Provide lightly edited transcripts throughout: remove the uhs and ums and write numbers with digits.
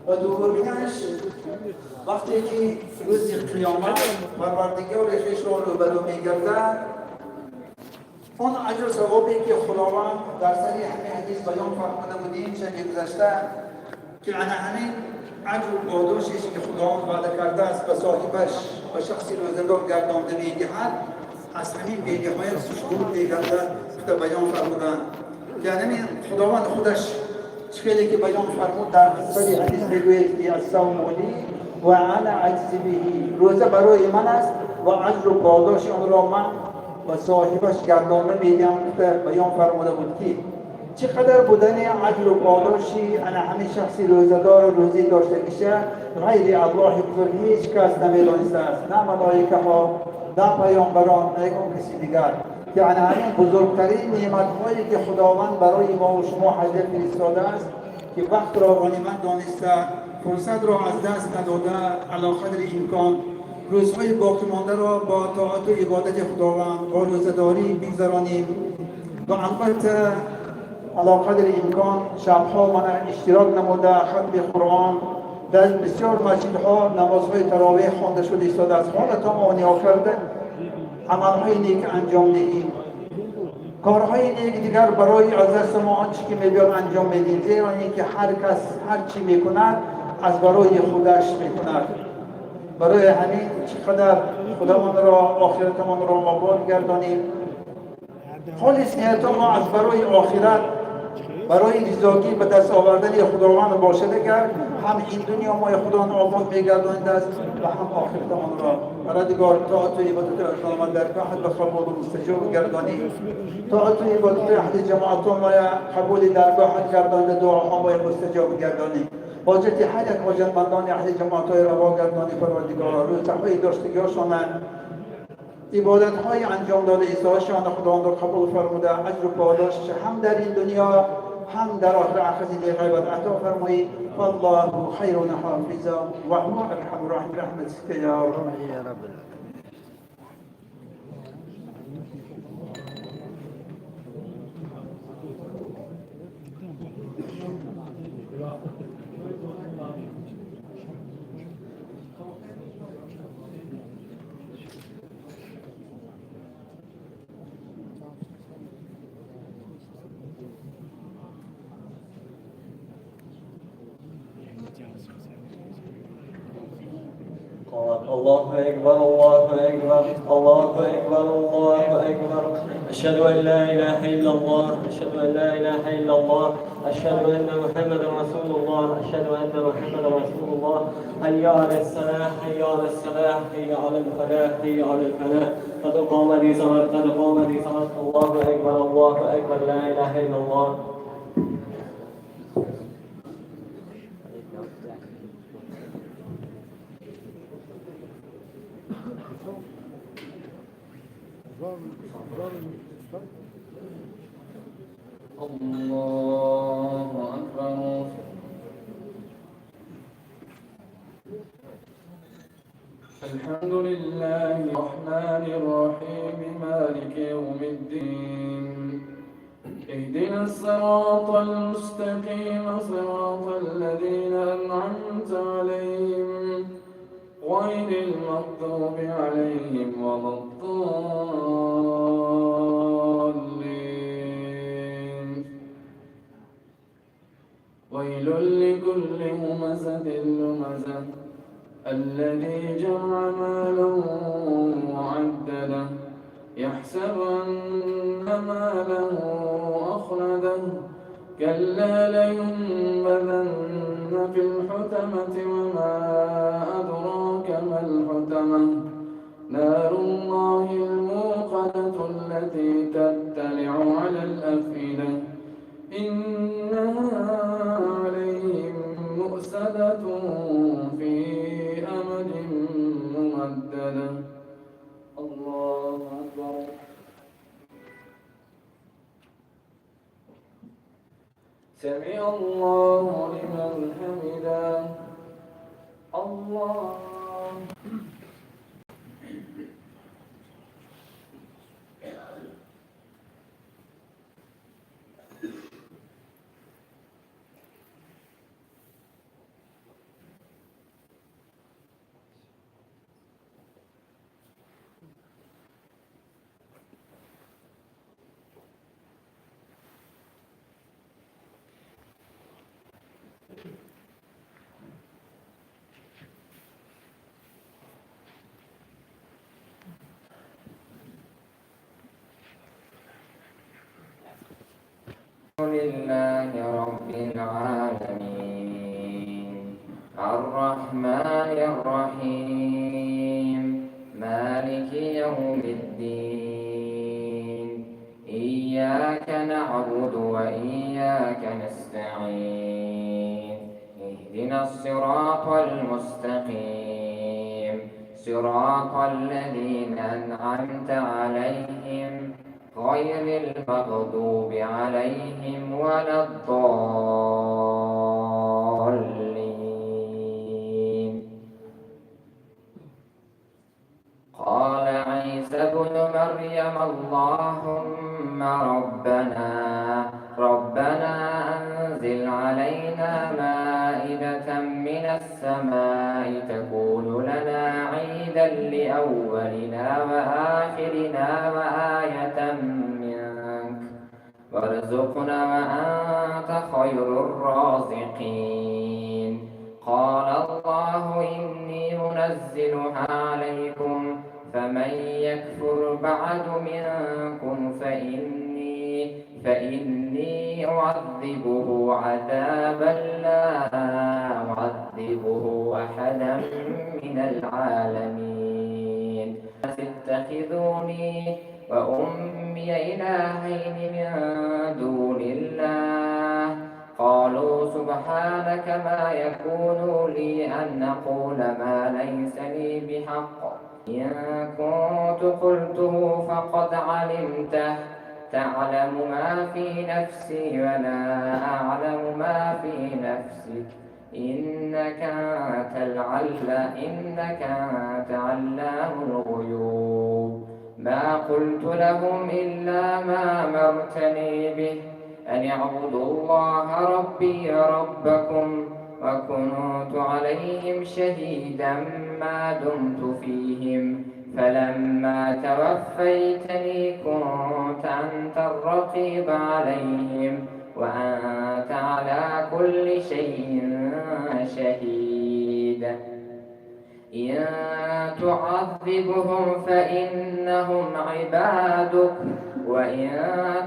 و دومیش وقتی که روز قیامت پروردگارش رو روبرو میگردد، اون اجر ثوابی که خداوند در سری همین حدیث بیان فرموده بودیم چه گذشته که همین اجر و پاداشی که خداوند وعده کرده است به صاحبش و شخصی روزگار گردانده می‌دهد، از همین بی‌نهایت سشدود می‌گردد که بیان فرمودند که همین خداوند خودش چیزی که بیان فرمود در سری حدیث میگوید که الصوم لی و انا اجزی به، روزه برای من است و اجر و پاداش آن را من و صاحبش گردانده می‌دهم که بیان فرموده بود که چقدر بودن اجر و پاداشی همین شخصی روزدار روزی داشته باشه غیر الله بزرگ هیچ کس نمی‌دانسته است، نه ملائکه ها، نه پیامبران، نه کسی دیگر، که همین بزرگترین نعمت‌هایی که خداوند برای ما و شما حاضر فرستاده است که وقت را غنیمت دانسته، فرصت را از دست نداده، علی قدر امکان روزهای باقی مانده را با طاعت و عبادت خداوند با روزداری بگذرانیم و البته علی قدر امکان شبها من اشتراک نموده ختم قرآن در بسیار مسجدها نمازهای تراویح خوانده شده ایستاده از حال تمام نیا کرده عملهای نیک انجام دهیم، کارهای نیک دیگر برای از دست ما آنچه که می‌بینیم انجام بدیم، زیرا اینکه هر کس هر چی میکند از برای خودش میکند. برای همین چقدر خداوند را آخرتمان را آباد گردانیم، خالص نیت ما از برای آخرت برای رضایت به دست آوردن خداوند باشد اگر هم این دنیا ما خداوند آباد میگرداند است و هم آخرتمان را پروردگار طاعت و عبادت خداوند در رحمت و قبول و مستجاب گردانی، طاعت و عبادت اهل جماعت ما قبول درگاهت گردانده، دعاها ما مستجاب گردانی، حاجت هر یک حاجتمندان اهل جماعت روا گردانی پروردگار، روزهای داشتگی‌هاشان عبادت های انجام داده ایساشان خداوند را قبول فرموده، اجر و پاداش هم در این دنیا هم در آخر اخذ غیبت عطا فرمایید. والله خیر حافظا و هو ارحم الراحمین برحمتک یا رب. الله أكبر الله أكبر الله أكبر الله أكبر، أشهد أن لا إله إلا الله أشهد أن لا إله إلا الله أشهد أن محمدا رسول الله أشهد أن محمدا رسول الله. حي على الصلاة حي على الصلاة حي على الفلاح حي على الفلاح، قد قامت الصلاة قد قامت الصلاة. الله أكبر الله أكبر، لا إله إلا الله. الله أكبر. الحمد لله الرحمن الرحيم مالك يوم الدين، اهدنا الصراط المستقيم صراط الذين أنعمت عليهم غير المغضوب عليهم ولا الضالين. ويل لكل همزة لمزة الذي جمع ماله وعدده يحسب أن ماله أخلده كلا لينبذن في الحطمة وما أدراك ما الحطمة نار الله الموقدة التي تطلع على الأفئدة إنها عليهم مؤصدة في أمد ممددة. الله أكبر. سمع الله لمن حمده. الله لله رب العالمين الرحمن الرحيم مالك يوم الدين إياك نعبد وإياك نستعين اهدنا الصراط المستقيم صراط الذين أنعمت عليهم غير المغضوب عليهم ولا الضالين. قال عيسى ابن مريم اللهم ربنا أنزل علينا مائدة من السماء تكون لنا عيدا لأولنا وآخرنا وآية منك وارزقنا وأنت خير الرازقين. قال الله إني منزلها عليكم فمن يكفر بعد منكم فإني أعذبه عذابا لا أعذبه أحدا من العالمين. اتخذوني وأمي إلهين من دون الله قالوا سبحانك ما يكون لي أن أقول ما ليس لي بحق إن كنت قلته فقد علمته تعلم ما في نفسي ولا أعلم ما في نفسك إنك أنت علام الغيوب. ما قلت لهم إلا ما أمرتني به أن اعبدوا الله ربي وربكم وكنت عليهم شهيدا ما دمت فيهم فلما توفيتني كنت أنت الرقيب عليهم وأنت على كل شيء شهيد. إن تعذبهم فإنهم عبادك وإن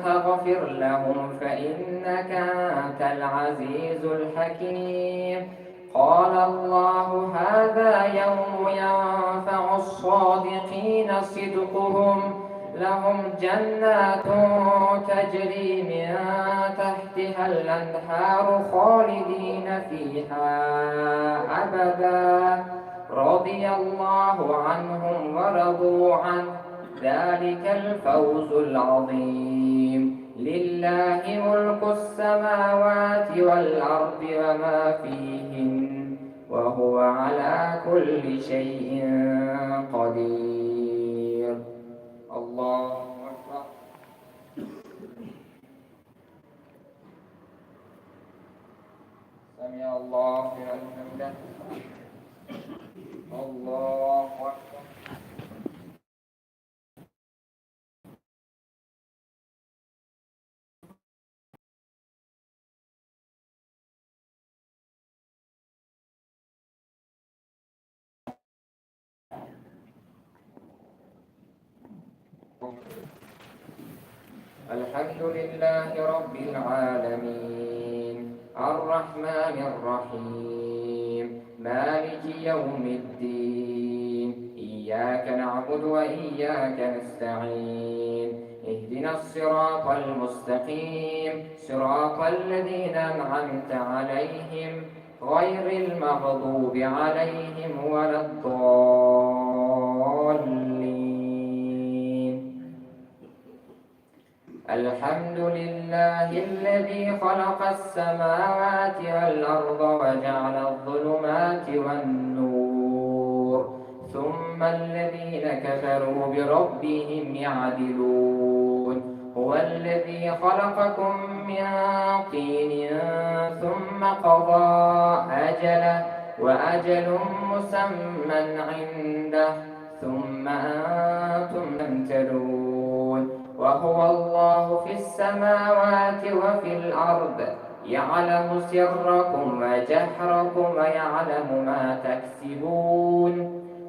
تغفر لهم فإنك أنت العزيز الحكيم. قال الله هذا يوم ينفع الصادقين صدقهم لهم جنات تجري من تحتها الأنهار خالدين فيها أبدا رضي الله عنهم ورضوا عنه ذلك الفوز العظيم. لله ملك السماوات والأرض وما فيهن وهو على كل شيء قدير. الله أكبر. سمع الله لمن حمده. الله أكبر. الحمد لله رب العالمين الرحمن الرحيم مالك يوم الدين إياك نعبد وإياك نستعين اهدنا الصراط المستقيم صراط الذين أنعمت عليهم غير المغضوب عليهم ولا الضالين. الحمد لله الذي خلق السماوات والأرض وجعل الظلمات والنور ثم الذين كفروا بربهم يعدلون. هو الذي خلقكم من طين ثم قضى أجله وأجل مسمى عنده ثم أنتم تمترون. وهو الله في السماوات وفي الأرض يعلم سركم وجهركم ويعلم ما تكسبون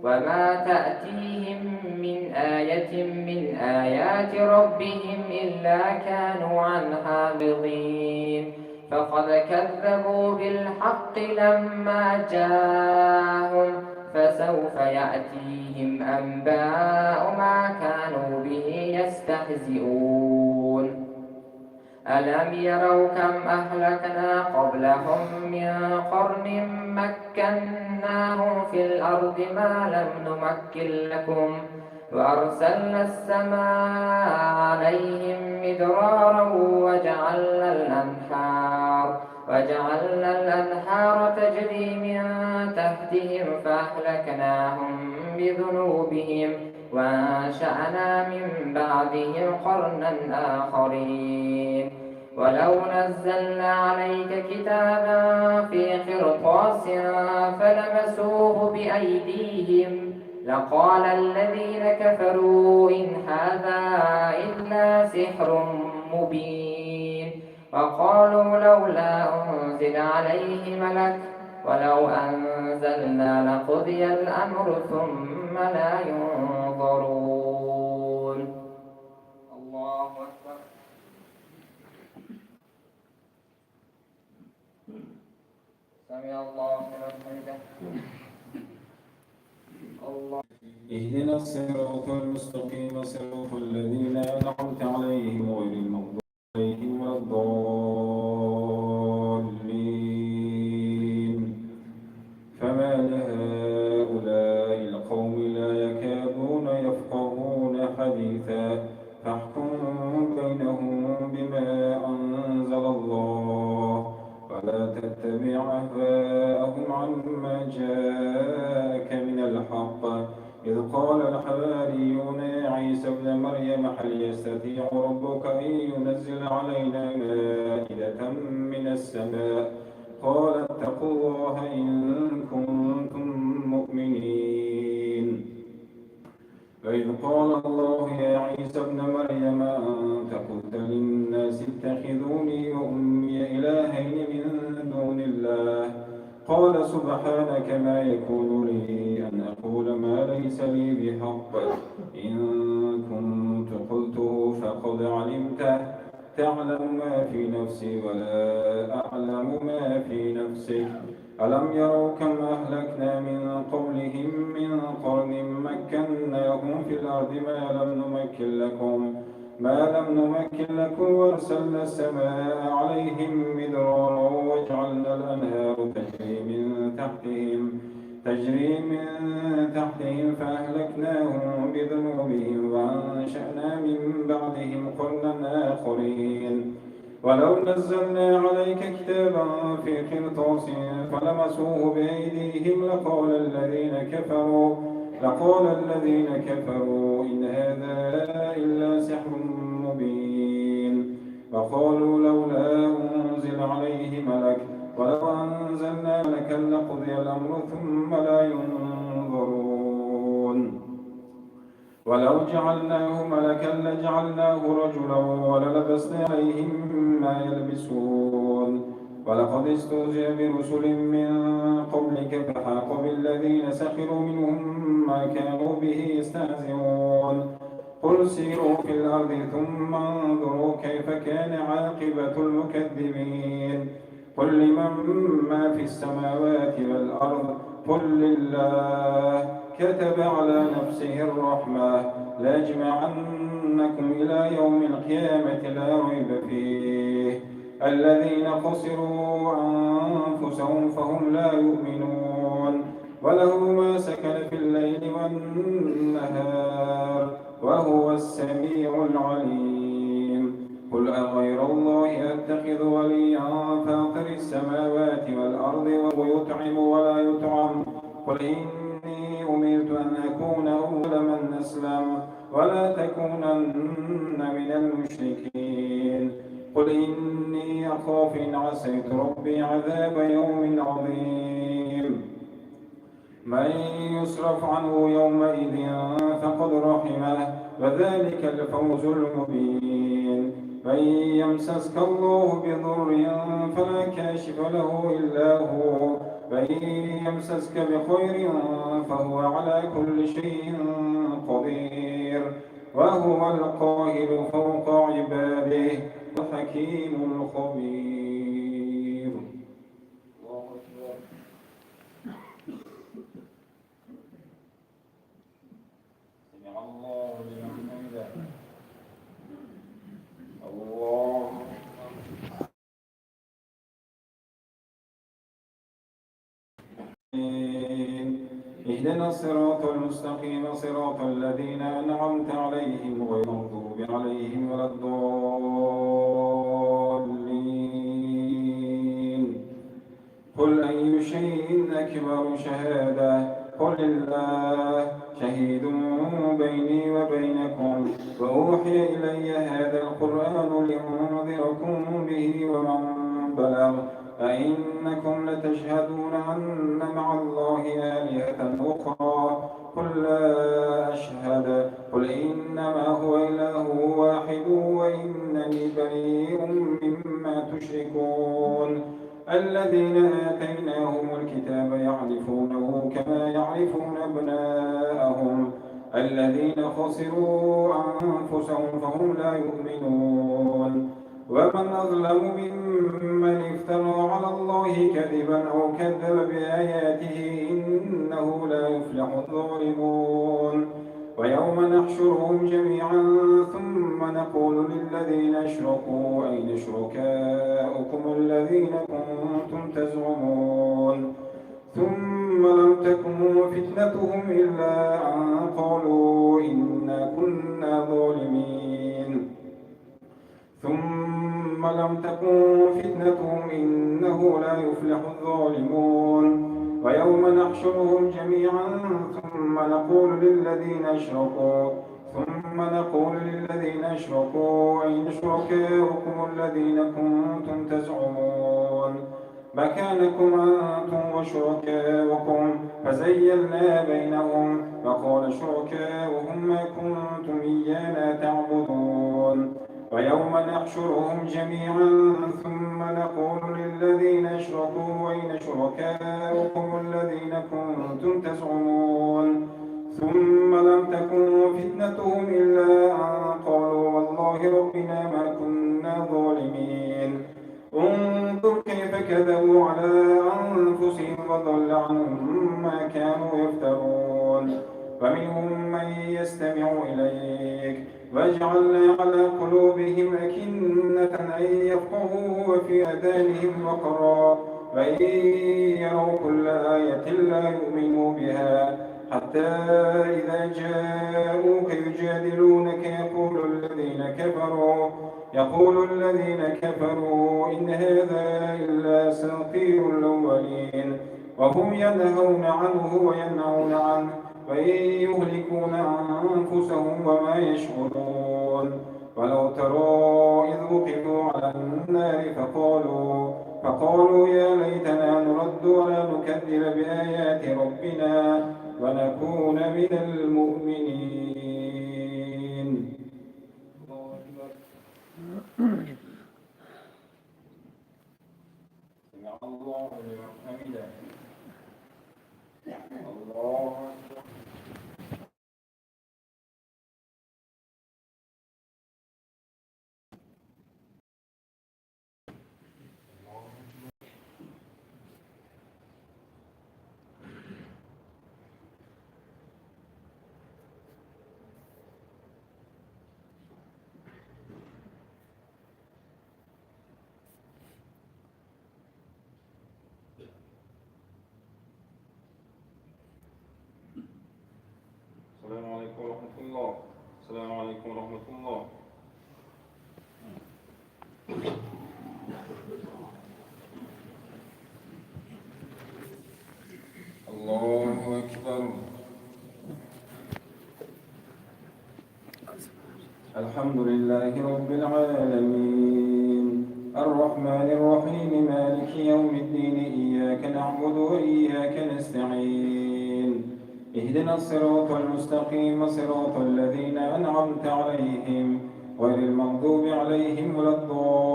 وما تأتيهم من آية من آيات ربهم إلا كانوا عنها معرضين فقد كذبوا بالحق لما جاءهم فسوف يأتيهم أنباء ما كانوا به يستهزئون ألم يروا كم أهلكنا قبلهم من قرن مكناهم في الأرض ما لم نمكن لكم وأرسلنا السماء عليهم مدرارا وجعلنا الأنهار تجري من تحتهم فأهلكناهم بذنوبهم وأنشأنا من بعدهم قرنا آخرين ولو نزلنا عليك كتابا في قرطاس فلمسوه بأيديهم لقال الذين كفروا إن هذا إلا سحر مبين وقالوا لولا أنزل عليه ملك ولو أنزلنا لقضي الأمر ثم لا ينظرون الله أكبر سمع الله لمن حمده الله اهدنا الصراط المستقيم صراط الذين أنعمت عليهم غير المغضوب عليهم ولا الضالين فما لهؤلاء القوم لا يكادون يفقهون حديثا فاحكم بينهم بما أنزل الله ولا تتبع أهواءهم عما جاءك من الحق إذ قال الحواريون يا عيسى ابن مريم هل يستطيع ربك أن ينزل علينا مائدة من السماء قال اتقوا الله إن كنتم مؤمنين وإذ قال الله يا عيسى ابن مريم أنت قلت للناس اتخذوني وأمي إلهين من دون الله قال سبحانك ما يكون لي أن أقول ما ليس لي بحق إن كنت قلته فقد علمته تعلم ما في نفسي ولا أعلم ما في نفسك ألم يروا كم أهلكنا من قبلهم من قرن مكناهم في الأرض ما لم نمكن لكم وأرسلنا السماء عليهم مدرارا وجعلنا الأنهار تجري من تحتهم فأهلكناهم بذنوبهم وأنشأنا من بعدهم قرنا آخرين ولو نزلنا عليك كتابا في قرطاس فلمسوه بأيديهم لقال الذين كفروا إن هذا إلا سحر مبين وقالوا لولا أنزل عليه ملك ولو أنزلنا ملكا لقضي الأمر ثم لا ينظرون ولو جعلناه ملكا لجعلناه رجلا وللبسنا عليهم ما يلبسون ولقد استهزئ برسل من قبلك فحاق بالذين سخروا منهم ما كانوا به يستهزئون قل سيروا في الأرض ثم انظروا كيف كان عاقبة المكذبين قل لمن ما في السماوات والأرض قل لله كتب على نفسه الرحمة ليجمعنكم إلى يوم القيامة لا ريب فيه الذين خسروا أنفسهم فهم لا يؤمنون وله ما سكن في الليل والنهار وهو السميع العليم قل أغير الله أتخذ وليا فاطر السماوات والأرض وهو يطعم ولا يطعم قل إني أمرت أن أكون أول من أسلم ولا تكونن من المشركين قل إني أخاف إن عصيت ربي عذاب يوم عظيم من يصرف عنه يومئذ فقد رحمه وذلك الفوز المبين من يمسسك الله بضر فلا كاشف له إلا هو فإن يمسسك بخير فهو على كل شيء قدير وهو القاهر فوق عباده الحكيم الخبير. الله أكبر. سمع الله لمن حمده. الله اهدنا الصراط المستقيم صراط الذين أنعمت عليهم غير المغضوب عليهم ولا الضالين. قل أي شيء أكبر شهادة قل الله شهيد بيني وبينكم وأوحي إلي هذا القرآن لأنذركم به ومن بلغ أئنكم لتشهدون أن مع الله آلهة أخرى قل لا أشهد قل إنما هو إله واحد وإنني بريء مما تشركون. الذين آتيناهم الكتاب يعرفونه كما يعرفون أبناءهم الذين خسروا أنفسهم فهم لا يؤمنون. ومن أظلم ممن افترى على الله كذبا أو كذب بآياته إنه لا يفلح الظالمون. ويوم نحشرهم جميعا ثم نقول للذين أشركوا أين شركاؤكم الذين كنتم تزعمون ثم لم تكن فتنتهم إلا أن قالوا إنا كنا ظالمين ثم لم تكن فتنتهم إنه لا يفلح الظالمون. ويوم نحشرهم جميعا ثم نقول للذين أشركوا أين شركاؤكم الذين كنتم تزعمون مكانكم أنتم وشركاؤكم فزيلنا بينهم وقال شركاؤهم ما كنتم إيانا تعبدون. ويوم نحشرهم جميعا ثم نقول للذين أشركوا أين شركاؤكم الذين كنتم تزعمون ثم لم تكن فتنتهم إلا أن قالوا والله ربنا ما كنا ظالمين. انظر كيف كذبوا على أنفسهم وضل عنهم ما كانوا يفترون. ومنهم من يستمع إليك وجعلنا على قلوبهم أكنة أن يفقهوا وفي آذانهم وقرا وإن يروا كل آية لا يؤمنوا بها حتى إذا جاءوك يجادلونك يقول الذين كفروا إن هذا إلا أساطير الأولين وهم ينهون عنه وينهون عنه وإن يهلكون أنفسهم وما يشعرون. ولو ترى إذ وقفوا على النار فقالوا يا ليتنا نرد ولا نكذب بآيات ربنا ونكون من المؤمنين. سمع الله لمن حمده. الله أكبر. السلام عليكم ورحمة الله. السلام عليكم ورحمة الله. الله أكبر. الحمد لله رب العالمين الرحمن الرحيم مالك يوم الدين إياك نعبد وإياك نستعين اهدنا الصراط المستقيم صراط الذين أنعمت عليهم غير المغضوب عليهم ولا الضالين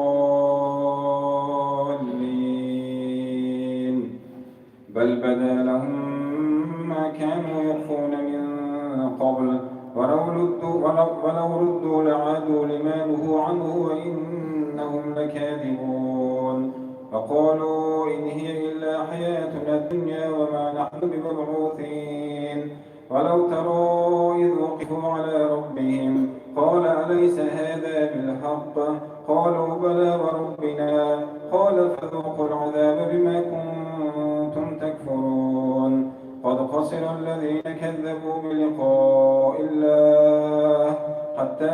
بل بدا لهم ما كانوا يخفون من قبل ولو ردوا لعادوا لما نهوا عنه وإنهم لكاذبون فقالوا إن هي إلا حياتنا الدنيا وما نحن بمبعوثين ولو ترى إذ وقفوا على ربهم قال أليس هذا بالحق قالوا بلى وربنا قال فذوقوا العذاب بما كنتم تكفرون قد خسر الذين كذبوا بلقاء الله حتى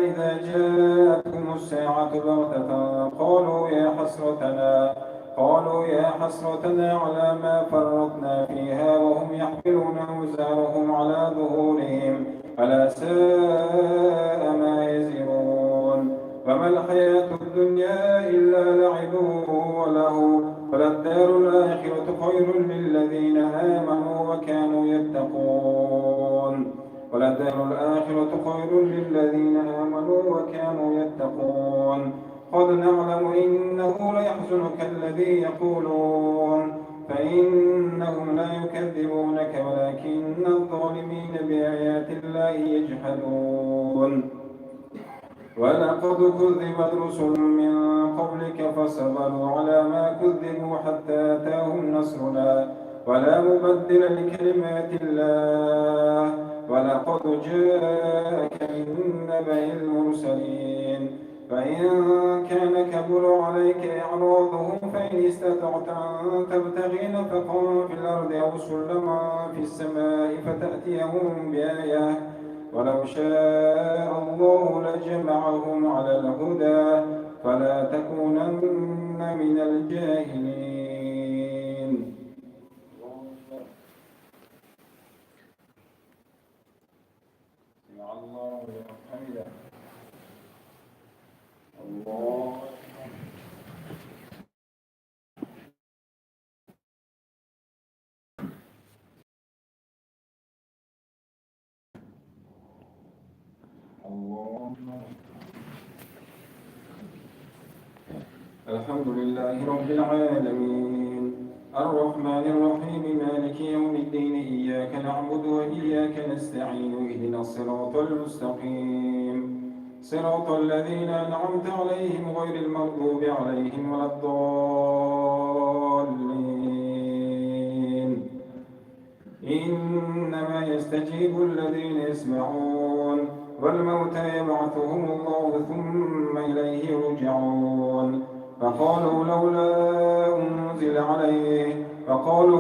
إذا جاءتهم الساعة بغتة قالوا يا حسرتنا على ما فرطنا فيها وهم يحملون أوزارهم على ظهورهم ألا ساء ما يزرون فما الحياة الدنيا إلا لعب وله وللدار الآخرة خير للذين آمنوا وكانوا يتقون قد نعلم إنه ليحزنك الذي يقولون فإنهم لا يكذبونك ولكن الظالمين بآيات الله يجحدون ولقد كذبت رسل من قبلك فصبروا على ما كذبوا حتى أتاهم نصرنا ولا مبدل لكلمات الله ولقد جاءك من نبأ المرسلين فإن كان كبر عليك إعراضهم فإن استطعت أن تبتغي نفقا في الأرض أو سلما في السماء فتأتيهم بآية ولو شاء الله لجمعهم على الهدى فلا تكونن من الجاهلين. سمع الله لمن حمده. الله الحمد لله رب العالمين الرحمن الرحيم مالك يوم الدين إياك نعبد وإياك نستعين اهدنا الصراط المستقيم صراط الذين أنعمت عليهم غير المغضوب عليهم ولا الضالين إنما يستجيب الذين يسمعون والموتى يبعثهم الله ثم إليه يرجعون فقالوا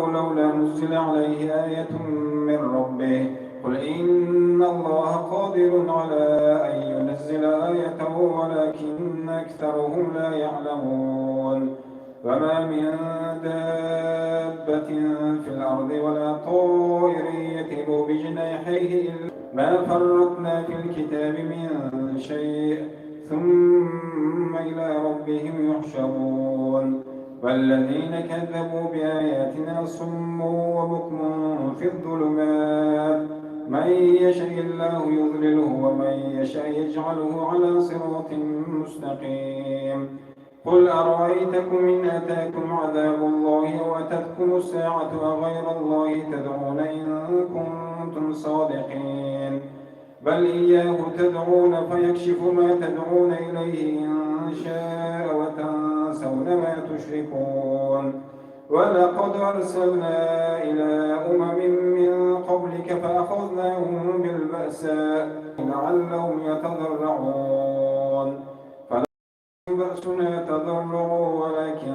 لولا نزل عليه آية من ربه قل إن الله قادر على أن ينزل آية ولكن أكثرهم لا يعلمون وما من دابة في الأرض ولا طائر يطير بجناحيه إلا ما فرطنا في الكتاب من شيء ثم إلى ربهم يحشرون والذين كذبوا بآياتنا صم وبكم في الظلمات من يشاء الله يضلله ومن يشاء يجعله على صراط مستقيم قل أرأيتكم إن أتاكم عذاب الله وأتتكم الساعة أغير الله تدعون إن كنتم صادقين بل إياه تدعون فيكشف ما تدعون إليه إن شاء وتنسون ما تشركون ولقد أرسلنا إلى من قبلك فأخذناهم بالبأساء لعلهم يتضرعون بأسنا تضرعوا ولكن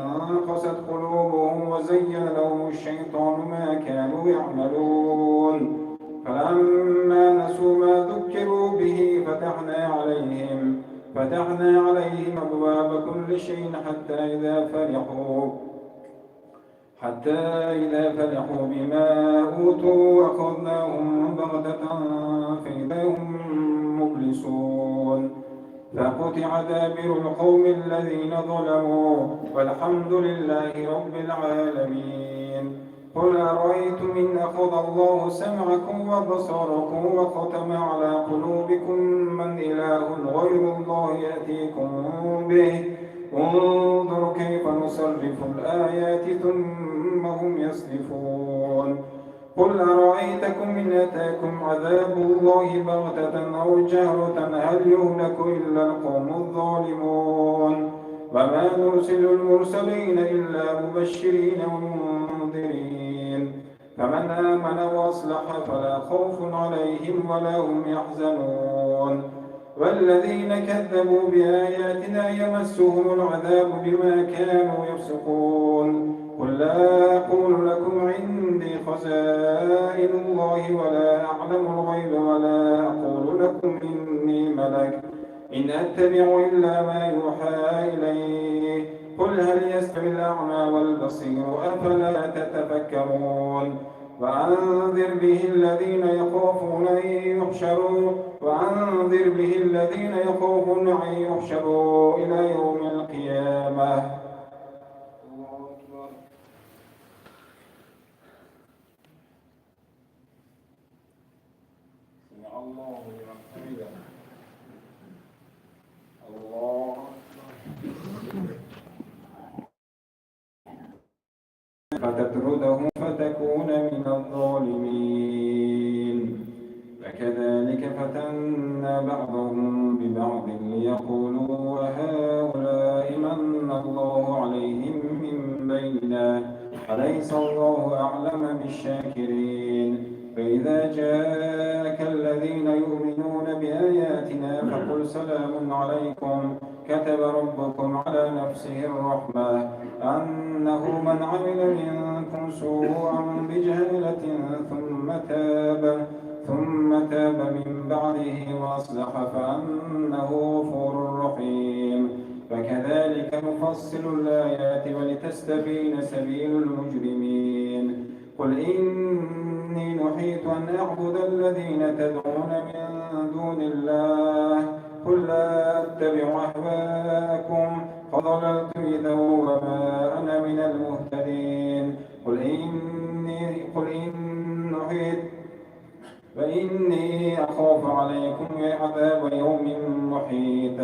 قست قلوبهم وزين لهم الشيطان ما كانوا يعملون فلما نسوا ما ذكروا به فتحنا عليهم أبواب كل شيء حتى إذا فرحوا بما أوتوا أخذناهم بغتة فإذا هم مبلسون فقطع دابر القوم الذين ظلموا والحمد لله رب العالمين قل أرأيتم إن أخذ الله سمعكم وبصركم وختم على قلوبكم من إله غير الله يأتيكم به انظر كيف نصرف الآيات ثم هم يصدفون قل أرأيتكم إن أتاكم عذاب الله بغتة أو جهرة هل يهلك إلا القوم الظالمون وما نرسل المرسلين إلا مبشرين ومنذرين فمن آمن وأصلح فلا خوف عليهم ولا هم يحزنون والذين كذبوا بآياتنا يمسهم العذاب بما كانوا يفسقون قل لا أقول لكم عندي خزائن الله ولا أعلم الغيب ولا أقول لكم إني ملك إن أتبع إلا ما يوحى إلي قل هل يستوي الأعمى والبصير أفلا تتفكرون وأنذر به الذين يخافون أن يحشروا إلى يوم القيامة. الله أكبر. سمع الله لمن حمده. الله فتطرده فتكون من الظالمين فكذلك فتنا بعضهم ببعض ليقولوا هؤلاء من الله عليهم من بيننا أليس الله أعلم بالشاكرين فإذا جاءك الذين يؤمنون بآياتنا فقل سلام عليكم كتب ربكم على نفسه الرحمة أنه من عمل منكم سوءا بجهالة ثم تاب من بعده وأصلح فأنه غفور رحيم فكذلك نفصل الآيات ولتستبين سبيل المجرمين قل إني نهيت أن أعبد الذين تدعون من دون الله قل لا أتبع أهواءكم قد ضللت إذا وما أنا من المهتدين قل إن نهيت فإني أخاف عليكم عذاب يوم محيط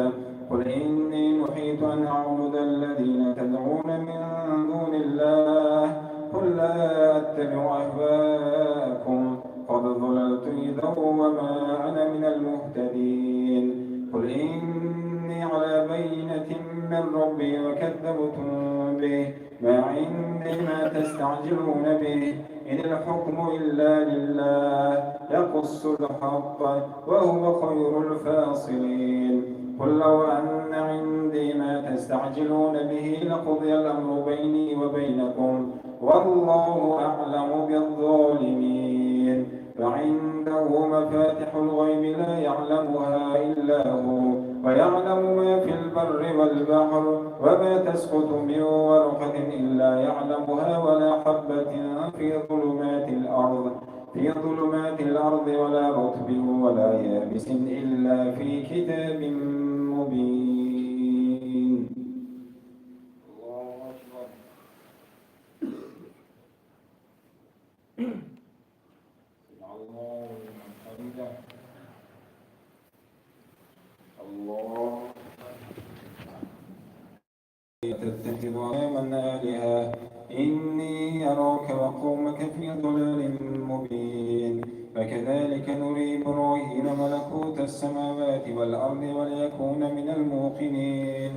قل إني نهيت أن أعبد الذين تدعون من دون الله قل لا أتبع أهواءكم قد ضللت إذا وما أنا من المهتدين قل إني على بينة من ربي وكذبتم به ما عندي ما تستعجلون به إن الحكم إلا لله يقص الحق وهو خير الفاصلين قل لو أن عندي ما تستعجلون به لقضي الأمر بيني وبينكم والله أعلم بالظالمين فعنده مفاتح الغيب لا يعلمها إلا هو ويعلم ما في البر والبحر وما تسقط من ورقة إلا يعلمها ولا حبة في ظلمات الأرض ولا رطب ولا يابس إلا في كتاب مبين. الله أكبر. الله لمن حمده. الله تتخذ أماما آلهة إني أراك وقومك في ضلال مبين فكذلك نري إبراهيم ملكوت السماوات والأرض وليكون من الموقنين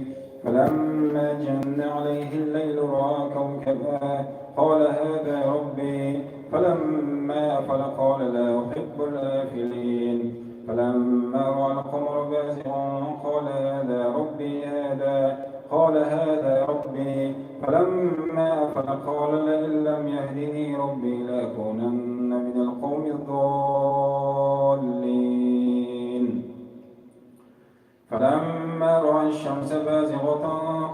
فلما جن عليه الليل رأى كوكبا قال هذا ربي فلما أفل قال لا أحب الآفلين فلما رأى القمر بازغا قال هذا ربي فلما أفل قال لئن لم يهدني ربي لأكونن من القوم الضالين فلما رأى الشمس بازغة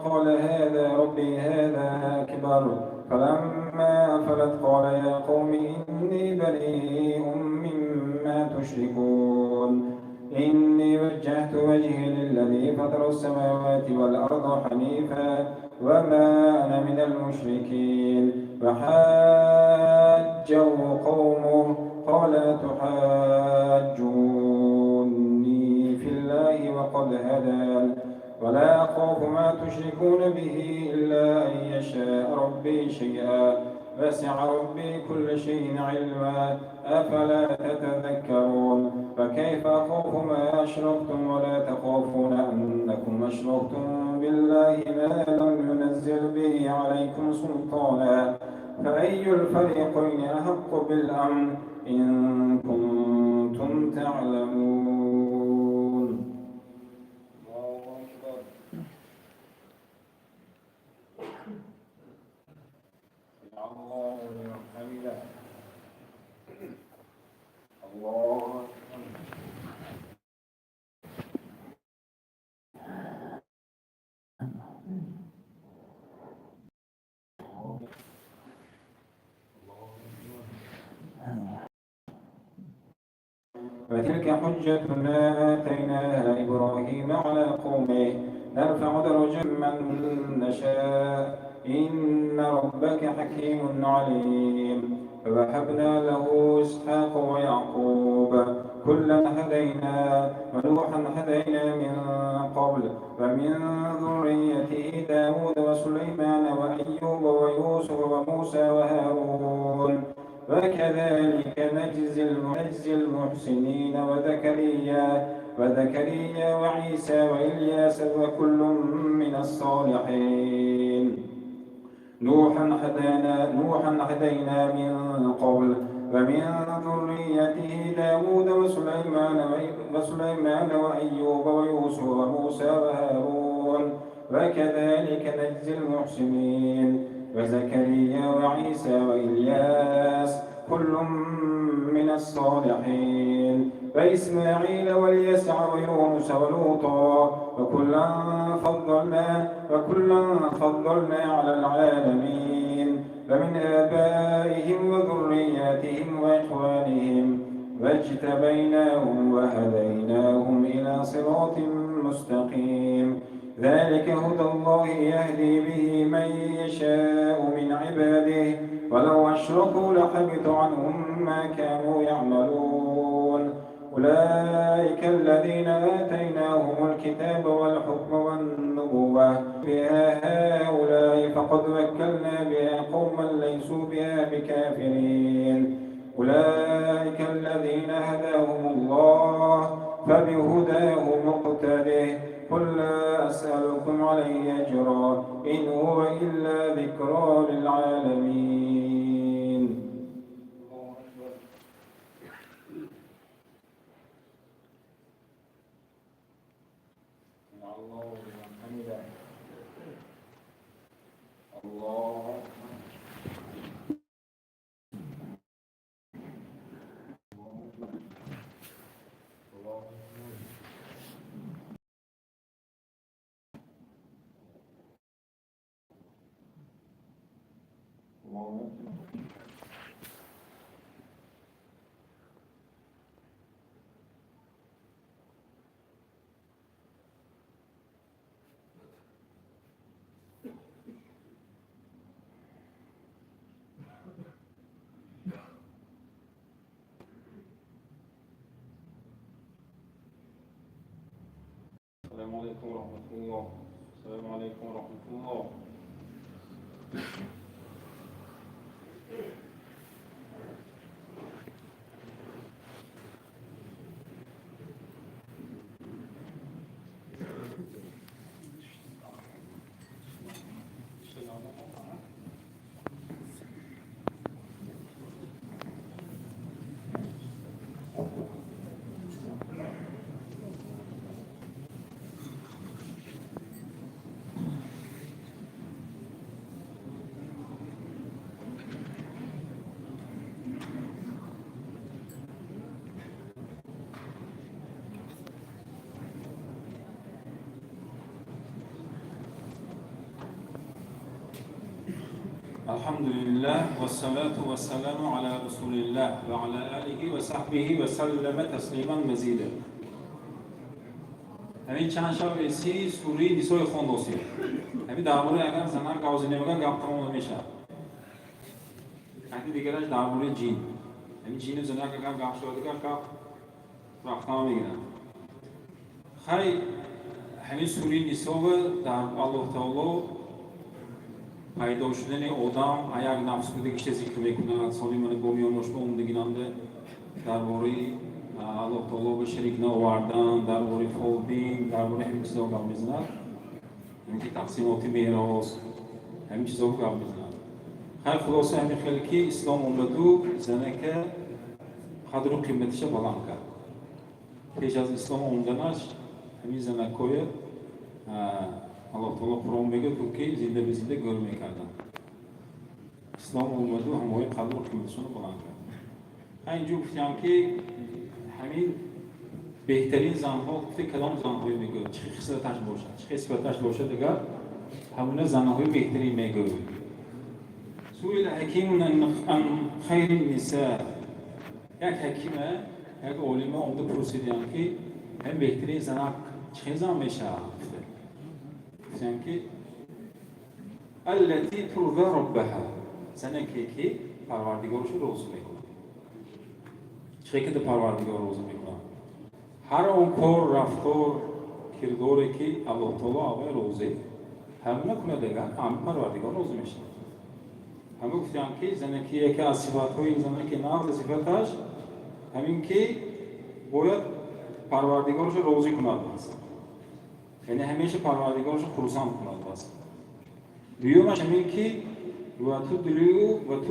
قال هذا ربي هذا أكبر فلما أفلت قال يا قوم إني بريء مما تشركون إني وجهت وجهي للذي فطر السماوات والأرض حنيفا وما أنا من المشركين فحاجه قومه قال تحاجوني في الله ولا أخاف ما تشركون به إلا أن يشاء ربي شيئا وسع ربي كل شيء علما أفلا تتذكرون فكيف أخاف ما أشركتم ولا تخافون أنكم أشركتم بالله ما لم ينزل به عليكم سلطانا فأي الفريقين أحق بالأمن إن كنتم تعلمون. الله أكبر. الله لمن حمده. الله أكبر. وتلك حجتنا آتيناها إبراهيم على قومه نرفع درجة من نشاء إن ربك حكيم عليم فوهبنا له إسحاق ويعقوب كلا هدينا ونوحا هدينا من قبل ومن ذريته داود وسليمان وأيوب ويوسف وموسى وهارون وكذلك نجزي المحسنين وزكريا وعيسى وإلياس وكل من الصالحين نوحا هدينا من قبل ومن ذريته داود وسليمان وأيوب ويوسف وموسى وهارون وكذلك نجزي المحسنين وزكريا وعيسى وإلياس كل من الصالحين وإسماعيل واليسع ويونس ولوطا وكلا فضلنا على العالمين ومن آبائهم وذرياتهم وإخوانهم واجتبيناهم وهديناهم إلى صراط مستقيم ذلك هدى الله يهدي به من يشاء من عباده ولو أشركوا لحبط عنهم ما كانوا يعملون أولئك الذين آتيناهم الكتاب والحكم والنبوة بها هؤلاء فقد وكلنا بها قوما ليسوا بها بكافرين أولئك الذين هداهم الله فبهداه مقتده قل لا أسألكم عليه أجرا إن هو إلا ذكرى للعالمين. الله لمن حمده. الله السلام عليكم ورحمة الله. السلام عليكم ورحمة الله. الحمد لله والصلاة والسلام على رسول الله وعلى آله وصحبه وسلم تسلیما مزیدا. همین چند شب سی سوره نیسای خوندوسی. همین درباره اگر زنان کاوزی نمیگن گپ تمام نمیشه. همین دیگرش درباره جین. همین جین زنان که گپ شده که گپ وقت نمیگیرن. خیلی همین سوره نساء در الله تعالی پیدا شدن آدم یک نفس بوده که ذکر میکند سالیمان بامیانش به عمدگیننده درباره الله تعالی به شریک نآوردن درباره فالبین درباره همین چیزا گپ میزند همین که تقسیمات میراث همین چیزا گپ میزند خیر خلاصه همین خیلی که اسلام اومد و زنه که قدر و قیمتش بلند کرد پیش از اسلام اومدنش همین زنه کوی الله تعالی قرآن میگه تو که زنده به زنده گل میکردن اسلام اومد و همه قدر و قیمتشون رو بلند کرد اینجور گفتیم که همین بهترین زنها گفته کلام زنهایی میگه چه خصلتش باشد چه خصلتش باشد دیگر همونه زنهای بهترین میگه سئل حکیم عن خیر النساء یک حکیمه یک عالمه اومده پرسیدن که هم بهترین زنها چه زن میشه گفتن که التي ترضى ربها زنی که پروردگارش رو راضی میکنه چه که پروردگار راضی میکنه هر اون کار رفتار کرداری که الله تعالی آقای راضی همه کنه دیگر همه پروردگار راضی میشه همه گفتن که زنی که یکی از صفات‌های این زنی که نقض صفتش همین که باید پروردگارش راضی کند است یعنی همیشه پروردگارش خرسند کند است دومش همین که و تو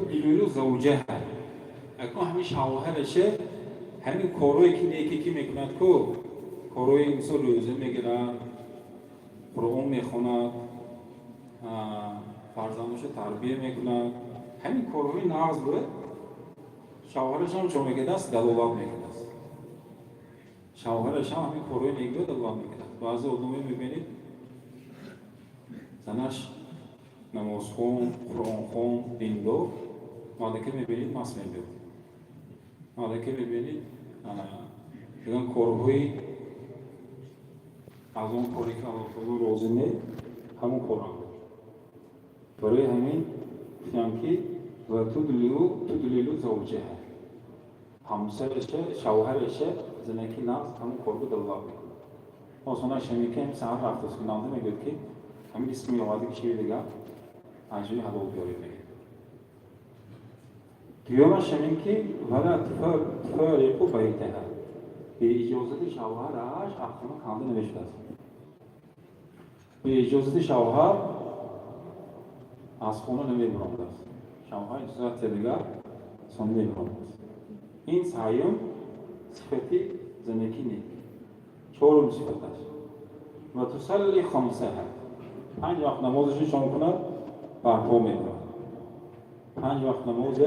دلیلو زوجه اکنون همین شوهرشه همین کارهایی که نیکی که میکند که کارهایی مثل روزه میگیرد قرآن میخواند فرزندش تربیه میکند همین کارهای نقض بود شوهرش هم چون میگه دست دلالت میگه دست شوهرش هم همین کارهای نیکی دلالت میگه بعضی آدمی میبینید زنش نماز خون، قرآن خون، دیندار مالکه میبینید مست میبینید مالکه میبینید دیگه کارهای از اون کاری که الله تعالی راضی نیست همون کار هم برای همین گفتم که و تو دلیلو زوجه همسرشه شوهرشه زنکی نقص همون کار رو دلالت میکنه آسانه شمی که هم سهر رفت است کننده میگه که همین اسمی آوازی که چیه دیگه عجبی حلال بیارید میگه دیومش همین که ولا تفارقو بیتها به اجازت شوهرش اخونه کنده نوشته است به اجازت شوهر از خونه نمیبرانده است شوهر اجازت دیگه سن نمیبرانده است این سعیم صفتی زندگی نیست چهارم صفتش و تصلی خمسه پنج وقت نمازش شما کند برپا میدارد پنج وقت نماز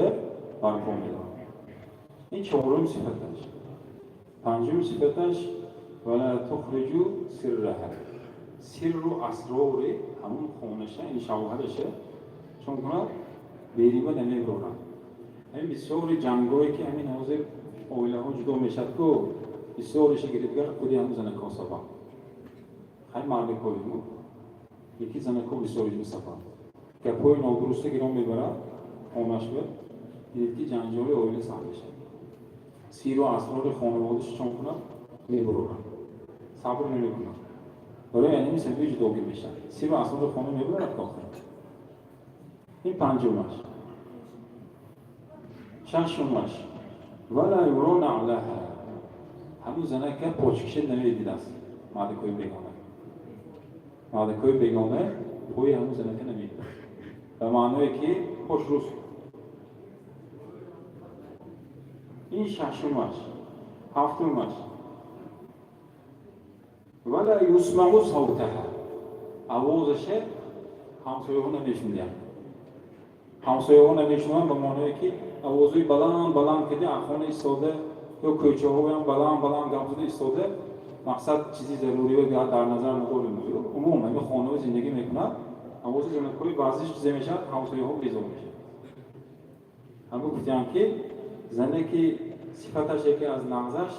برپا میدارد این چهارم صفتش پنجم صفتش ولا تخرجو سرها سر و اسرار همون خونشه این شوهرشه چون کند بیریبا نمیبرند همین بسیار جنگایی که همین حاضر اویله ها جدا میشد که بسیارش گریدگر خودی همون زنکا صفا خیلی مرد کاری بود یکی زنکا بسیارش بصفا گپای نادرسته گرام میبرد خونش بود دید که جنجال اویله سهم بشه سیر و اسرار خانوادش چون کنم میبرند صبر نمیکنم برای یعنی سنوی جداگی میشن سیر و اسرار خانه میبرد کافر این پنجمش ششمش ولا یرون علیها همون زنه که پاچکشه نمیدید است مالکوی بیگانه پوی همون زنه که نمیدید به معنی که پاش روز این ششمش هفتمش ولا یسمعو صوتها آوازشه همسایه ها نمیشنیدن همسایه ها نمیشنیدن به معنی که آوازوی بلند کده اخوانه ایستاده یا کوچه ها هم بلند گپ زده ایستاده مقصد چیزی ضروری و در نظر نقول نمیگیره عموما همه خانه زندگی میکنه آواز زنکوی بعضیش چیزی میشه همسایه ها بیزار میشه همه گفتیم که زنه که صفتش یکی از نقضش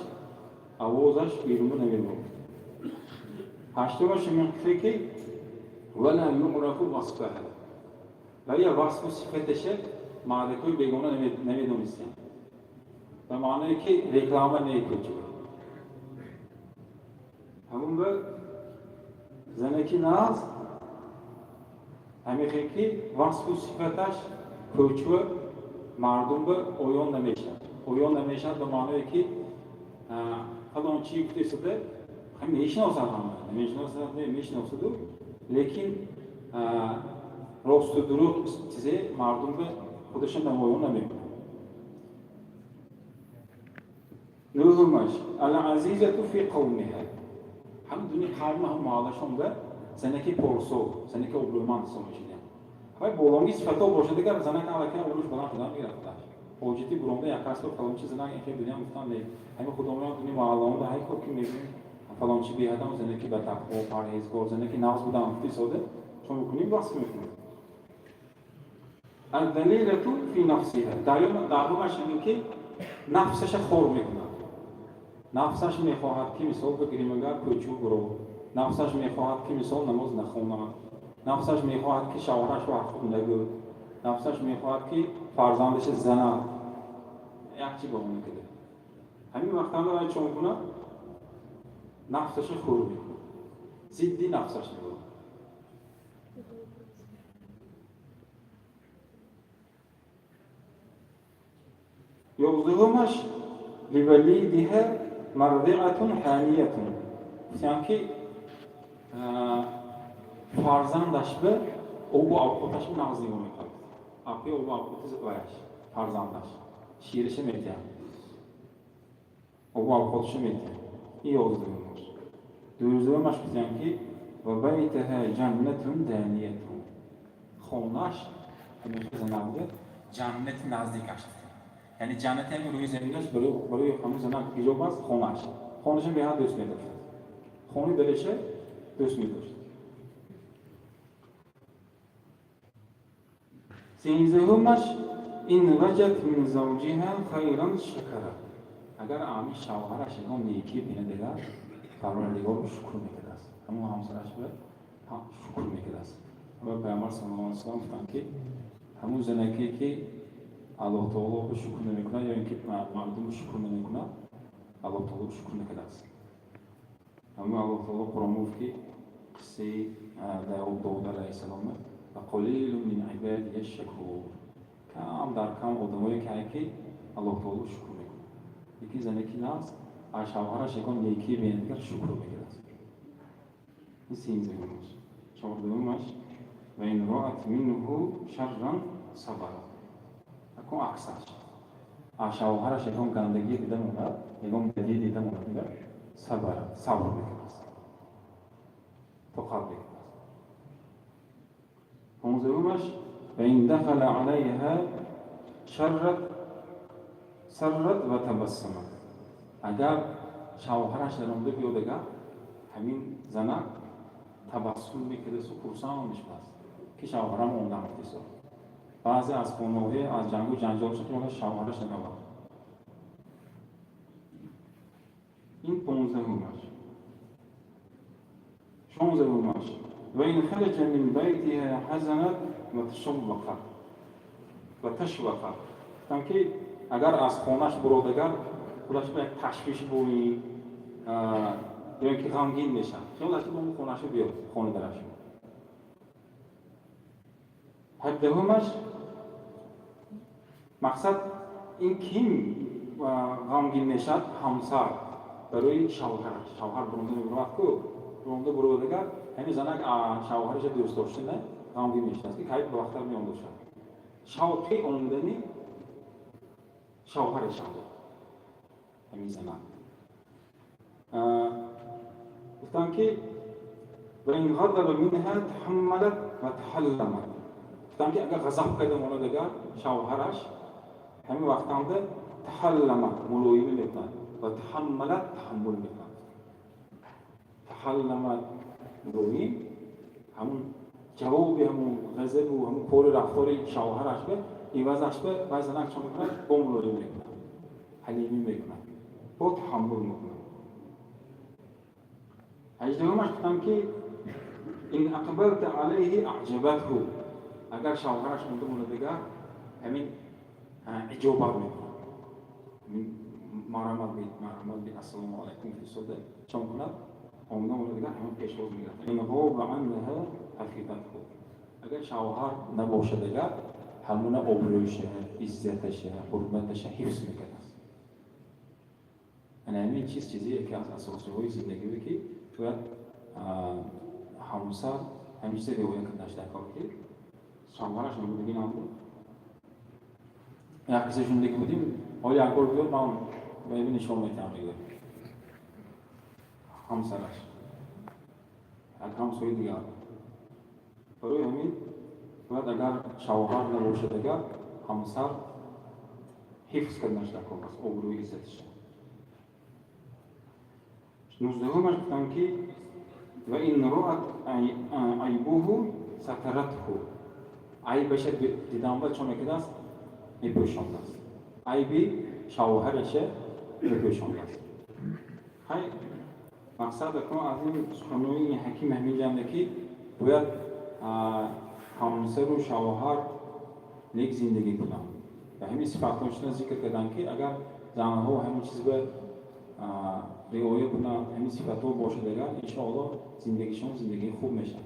آوازش بیرون نمیره هشتمش میگه که ولا یعرف وصفها ولی وصف صفتشه مالکوی بیگانه نمیدونستیم به معنی که رکلامه نیکنه همون به زنکی ناز همیشه که وصف و صفتش کوچو مردم به اویان نمیشن. اویان نمیشن به معنی که فلان چی گفته شده هم میشناسن همه نمیشناسد لیکن راست و دروغ چیزی مردم به خودشون نمایان نمیکنن. نوهمش العزیزة فی قومها هم دنیا قوم هم معالشون به زنکی پرسو زنکی ابرومان سومشیدن. همه بولونگی صفتا باشه دیگر زنک علاقه ابروش بلند شدن میرفته. اوجتی برونده یک کس تو فلان چیز نه اینکه دنیا مفتان نه. همه خودمون دنیا معالم ده های خوب کی میگیم فلان چی بیه هم زنکی به تقوا پرهیزگار زنکی ناز بودن مفتی ساده چون میکنیم بس میکنیم. الدلیل تو فی نفسها دلیلش اینه که نفسش خور میکنه. نفسش میخواهد که مثال بگیریم اگر کوچو برو. نفسش میخواهد که مثال نماز نخواند. نفسش میخواهد که شوهرش وقت نگود. نفسش میخواهد که فرزندش زند. یک چی باید میکنه. همین وقتا باید چون کنه نفسش خور میکنه. زیدی نفسش میکنه. یوزدهمش لولیدها مرضعة حانیة. یعنی که فرزندش به او با آبخوتش به نغزی میکنه. آبی او با آبخوتش باید فرزندش شیرش میتیم. او با آبخوتش میتیم. این یوزدهمش. دوزدهمش یعنی که و بیتها جنت دانیة. خونش همیشه زننده جنت نزدیک است. یعنی جنت هم روی زمین است برای خانم زنان ایجاب است خونش هم به هر دوست می‌داشت. خونی دلشه دوست می‌داشت. سیزدهمش این وجد من زوجها خیرا شکر. اگر آمی شوهرش هم نیکی بینه دیگر پروردگار رو شکر می‌کند. همون همسرش به شکر می‌کند. و پیامبر صلی الله علیه و سلم گفتند که همون زنکی که الله تعالی به شکر نمیکنه یا اینکه مردم شکر نمیکنه الله تعالی شکر نکرده است. اما الله تعالی قرآن گفت که قصه داوود علیه السلام و قلیل من عبادی الشکور کم در کم آدمایی که الله تعالی شکر میکنه. یکی زنکی ناست از شوهرش یکان نیکی بیندگر شکر میکرده. این سیزدهمش. چهاردهمش و این رأت منه شرا صبر. اکو عکسش. شوهرش یکم گندگی دیده مونه، یکم بدی دیده مونه، صبر میکنه. توقف میکنه. پونزدهمش و این دخل علیها سرت و تبسمت. اگر شوهرش درونده بیادگه همین زنه تبسم میکنه و پرسان میشود که شوهرم اونده مفتی بعضی از خانواده از جنگ و جنجال شد که شوهرش نگاه. این 15مش. 16مش و این خرج من بیتها حزنت و تشوقت. که اگر از خانهش برودگر خودش به یک تشویش بویی یا اینکه غمگین میشن خیالش به اون خانهش بیاد خانه درش. 17مش مقصد این کیم غمگین میشد همسر برای شوهر برونده میبرد که برونده برودگر همین زنک شوهرش دوست داشته نه غمگین میشد که کاری به وقتر میانده شد شوقی اومدنی شوهرش هم همین زنک گفتن که و این غضب منها تحملت و تحلمت. گفتن که اگر غضب کرده مونده دیگر شوهرش همین وقتانده تحلمت ملویمی میکنند و تحملت تحمل میکنند. تحلمت ملویم همون جوابی همون غضب و همون کار رفتاری شوهرش به ایوازش به بعض زنک چون میکنند با ملویمی میکنند حلیمی میکنند با تحمل میکنند. 18مش گفتن که این اقبلت علیه اعجبته. اگر شوهرش مونده دیگر همین اجابت میکنه. مرحمت بید السلام علیکم فی صده چون کند ondan o'rniga hamma peshvoz bo'ladi. In g'oba anha hafidatuhu. Agar shawhar naboshadaga hammani obro'shi, izzatishi, hurmatishi hifz qiladi. Ana men چیزی که از اساسهای زندگی بود که تو همسر همیشه رویه کردنش در کار کرد. شامگانش نمیدونی نام بود. یا کسی زندگی بودیم حالی اکور بیاد من باید نشون میتونم بگم. همسرش. اکرام سوی دیگر. برای همین باید اگر شوهر نباشه دیگر همسر حفظ کردنش در کار است. obro'y izzatش. 19 گفتم که و این رأت عیبه سترته عیبش دیدن با چون که دست میپوشانده است عیبی شوهرش میپوشانده است های مقصد کنم از این سخنرانی حکیم همین جمعه که باید همسر و شوهر نیک زندگی کنند و همین صفاتش ذکر کردن که اگر زنها همین چیز به رعایت کنند همین صفات رو باشه دیگر انشاءالله زندگیشون زندگی خوب میشه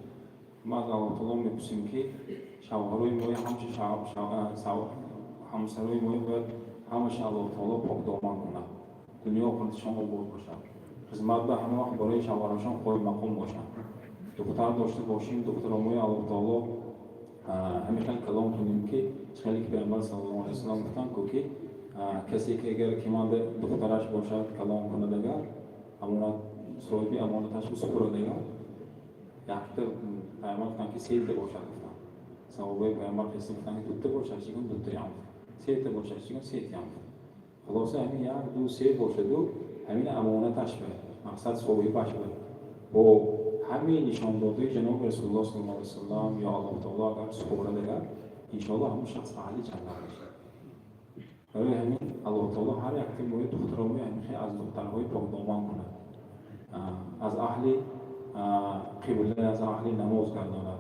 ما از الله تعالی میپرسیم که شوهرای ما همسرای ما باید همش الله تعالی پاک دامن کنند دنیا خودشون آباد باشه خدمت به همه وقت برای شوهرشون قائم مقام باشن دختر داشته باشیم دخترامای الله تعالی همیشه کلام کنیم که خیلی که پیامبر صلی الله علیه و سلم گفتن که کسی که اگر کمان دخترش باشد کلام کنه دیگر امانت صاحبی امانتش رو سپرده دیگر یکی پیامبر گفتن که سیده باشد گفتن صحابه پیامبر کسی گفتن که دوته باشد چیکن دوته هم سیده باشد چیکن سیده هم خلاصه همین یک دو سه باشد و همین امانتش به مقصد صحبی باشه با همین نشان داده جناب رسول الله صلی الله علیه و سلم یا الله تعالی اگر سپرده دیگر انشاءالله همون شخص فعالی جنت میشه برای همین الله تعالی هر یک تیم باید دخترامای همیشه از دخترهای پاکدامن کنه از اهل قبله از اهل نماز گرداند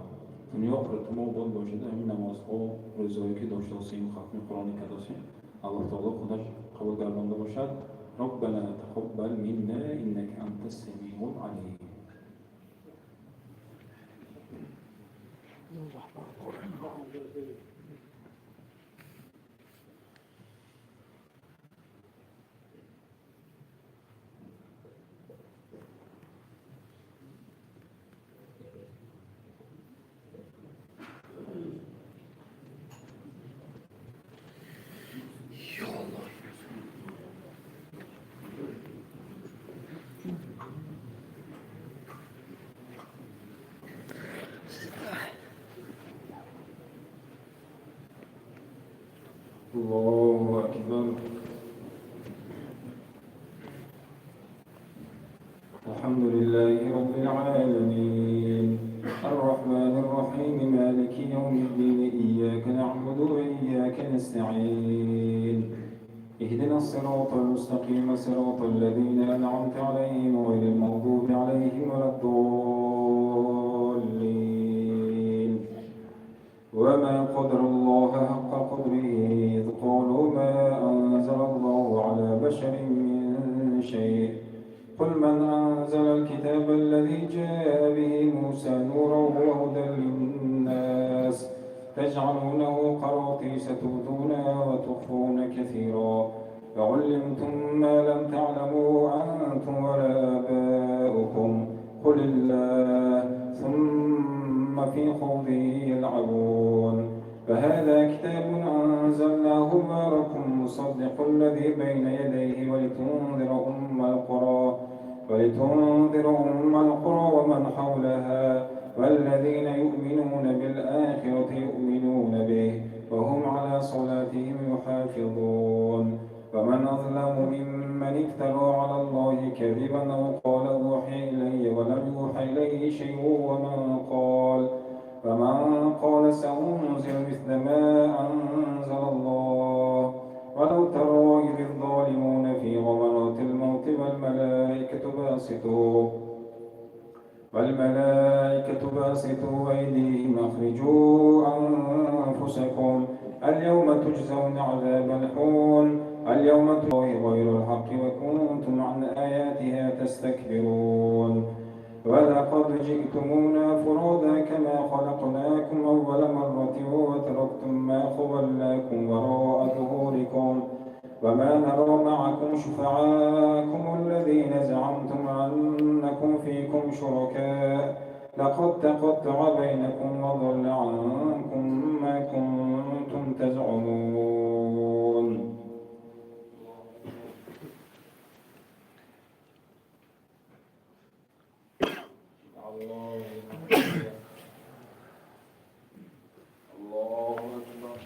دنیا آخرت ما باید باشد همین نمازها روزایی که داشته باشیم ختم قرآنی که داشتیم الله تعالی خودش قبول گردانده باشد ربنا تقبل منا انك انت السمیع العلیم الله أكبر الحمد لله رب العالمين الرحمن الرحيم مالك يوم الدين إياك نعبد وإياك نستعين اهدنا الصراط المستقيم صراط الذين أنعمت عليهم غير المغضوب عليهم ولا الضالين وما قدر الله حق قدره إذ قالوا ما أنزل الله على بشر من شيء قل من أنزل الكتاب الذي جاء به موسى نورا وهدى للناس تجعلونه قراطيس تبدونها وتخفون كثيرا فعلمتم ما لم تعلموا أنتم ولا آباؤكم قل الله ثم في خوضه يلعبون فهذا كتاب أنزلناه مبارك مصدق الذي بين يديه ولتنذر أم القرى ومن حولها والذين يؤمنون بالآخرة يؤمنون به وهم على صلاتهم يحافظون فمن أظلم ممن افترى على الله كذبا أو قال أوحي إلي ولم يوحى إليه شيء فمن قال سأنزل مثل ما أنزل الله ولو ترى إذ الظالمون في غمرات الموت والملائكة باسطوا أيديهم أخرجوا أنفسكم اليوم تجزون عذاب الهون اليوم تجزون غير الحق وكنتم عن آياتها تستكبرون ولقد جئتمونا فرادا كما خلقناكم أول مرة وتركتم ما خولناكم وراء ظهوركم وما نرى معكم شفعاءكم الذين زعمتم أنكم فيكم شركاء لقد تقطع بينكم وضل عنكم ما كنتم تزعمون. الله أكبر.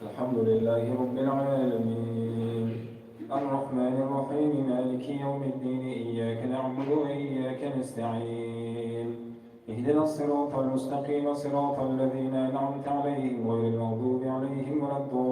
الحمد لله رب العالمين الرحمن الرحيم مالك يوم الدين إياك نعبد وإياك نستعين اهدنا الصراط المستقيم صراط الذين أنعمت عليهم غير المغضوب عليهم ولا الضالين.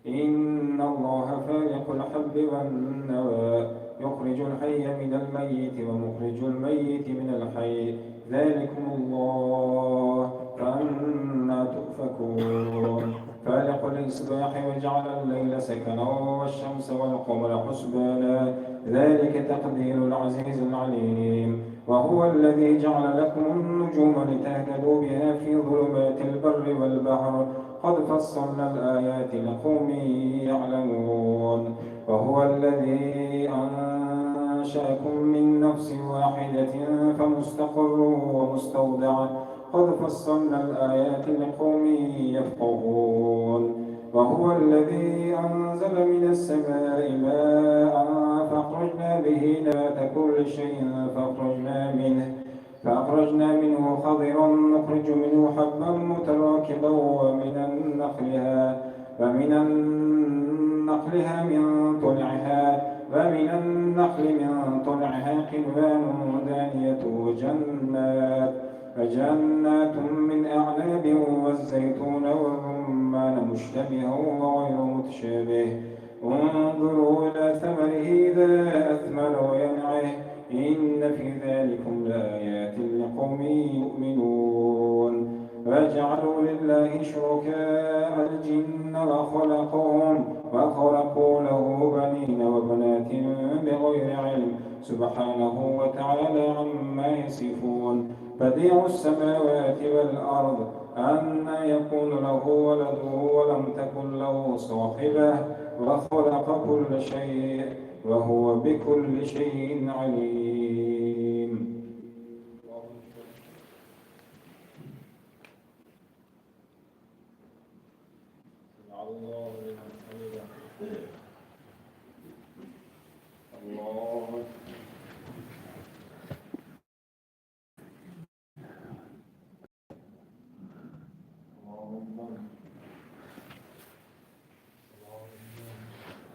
إن الله فالق الحب والنوى يخرج الحي من الميت ومخرج الميت من الحي ذلكم الله فأنا تؤفكون. فالق الإصباح وجعل الليل سكنا والشمس والقمر حسبانا ذلك تقدير العزيز العليم. وهو الذي جعل لكم النجوم لتهتدوا بها في ظلمات البر والبحر قد فصلنا الآيات لقوم يعلمون. وهو الذي أنشأكم من نفس واحدة فمستقر ومستودع قد فصلنا الآيات لقوم يفقهون. وهو الذي أنزل من السماء ماء فأخرجنا به نبات كل شيء فأخرجنا منه خضرا نخرج منه حبا متراكبا ومن النخل من طلعها قنوان دانية وجنات من أعناب والزيتون والرمان مشتبها وغير متشابه انظروا إلى ثمره إذا أثمر وينعه إن في ذلكم لآيات لقوم يؤمنون. وجعلوا لله شركاء الجن وخلقوا له بنين وبنات بغير علم سبحانه وتعالى عما يصفون. بديع السماوات والأرض أنى يكون له ولد ولم تكن له صاحبة وخلق كل شيء وهو بكل شيء عليم.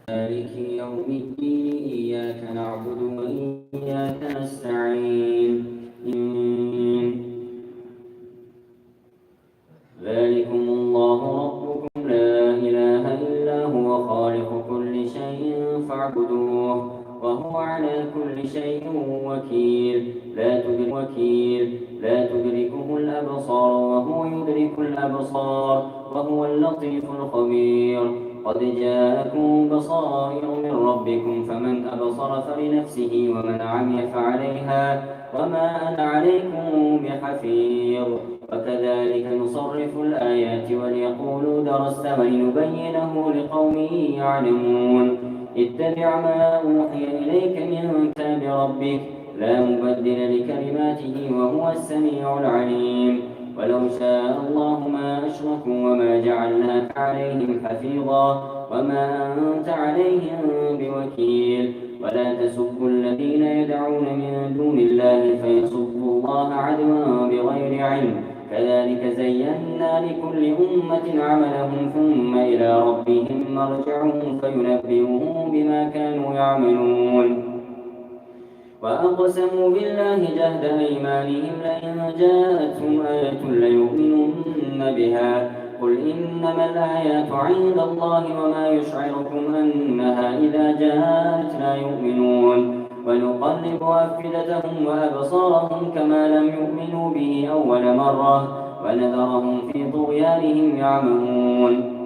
مالك يوم الدين إياك نعبد وإياك نستعين ذلكم الله ربكم لا إله إلا هو خالق كل شيء فاعبدوه وهو على كل شيء وكيل لا تدركه الأبصار وهو يدرك الأبصار وهو اللطيف الخبير. قد جاءكم بصائر من ربكم فمن أبصر فلنفسه ومن عمي فعليها وما أنا عليكم بحفيظ. وكذلك نصرف الآيات وليقولوا درست ولنبينه لقوم يعلمون. اتبع ما أوحي إليك من كتاب ربك لا مبدل لكلماته وهو السميع العليم. ولو شاء الله ما أشركوا وما جعلناك عليهم حفيظا وما أنت عليهم بوكيل. ولا تسبوا الذين يدعون من دون الله فيسبوا الله عدوا بغير علم كذلك زينا لكل أمة عملهم ثم إلى ربهم مرجعهم فينبئهم بما كانوا يعملون. وأقسموا بالله جهد أيمانهم لئن جاءتهم آية ليؤمنن بها قل إنما الآيات عند الله وما يشعركم أنها إذا جاءت لا يؤمنون ونقلب أفئدتهم وأبصارهم كما لم يؤمنوا به أول مرة ونذرهم في طغيانهم يعمهون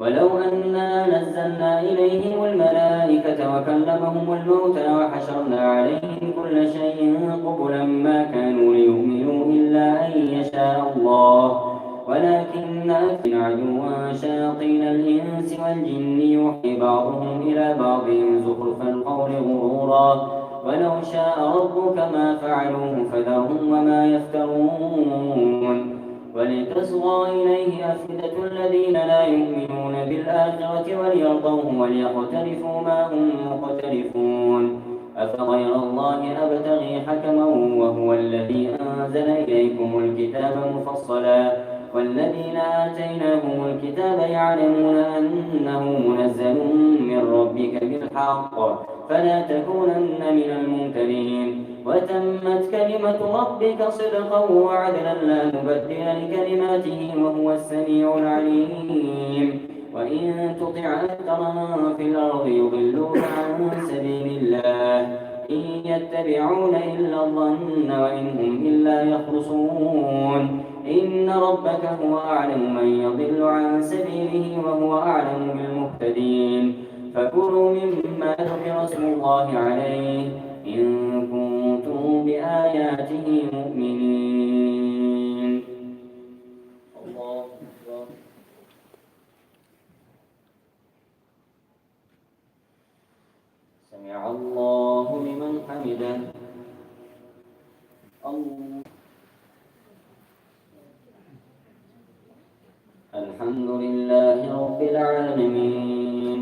ولو أنا نزلنا إليهم الملائكة وكلمهم الموتى وحشرنا عليهم كل شيء قبلا ما كانوا ليؤمنوا إلا أن يشاء الله ولكن أكثر عدوا شياطين الإنس والجن يوحي بعضهم إلى بعض زخرف القول غرورا ولو شاء ربك ما فعلوه فذرهم وما يفترون ولتصغى إليه أفئدة الذين لا يؤمنون بالآخرة وليرضوه وليقترفوا ما هم مقترفون أفغير الله أبتغي حكما وهو الذي أنزل إليكم الكتاب مفصلا والذين آتيناهم الكتاب يعلمون أنه منزل من ربك بالحق فلا تكونن من الممترين وتمت كلمة ربك صدقا وعدلا لا مبدل لكلماته وهو السميع العليم وإن تطع أكثر من في الأرض يضلوك عن سبيل الله إن يتبعون إلا الظن وإن هم إلا يخرصون إن ربك هو أعلم من يضل عن سبيله وهو أعلم بالمهتدين فكلوا مما ذكر اسم الله عليه إن كنتم بآياته مؤمنين الله أكبر سمع الله لمن حمده الله الحمد لله رب العالمين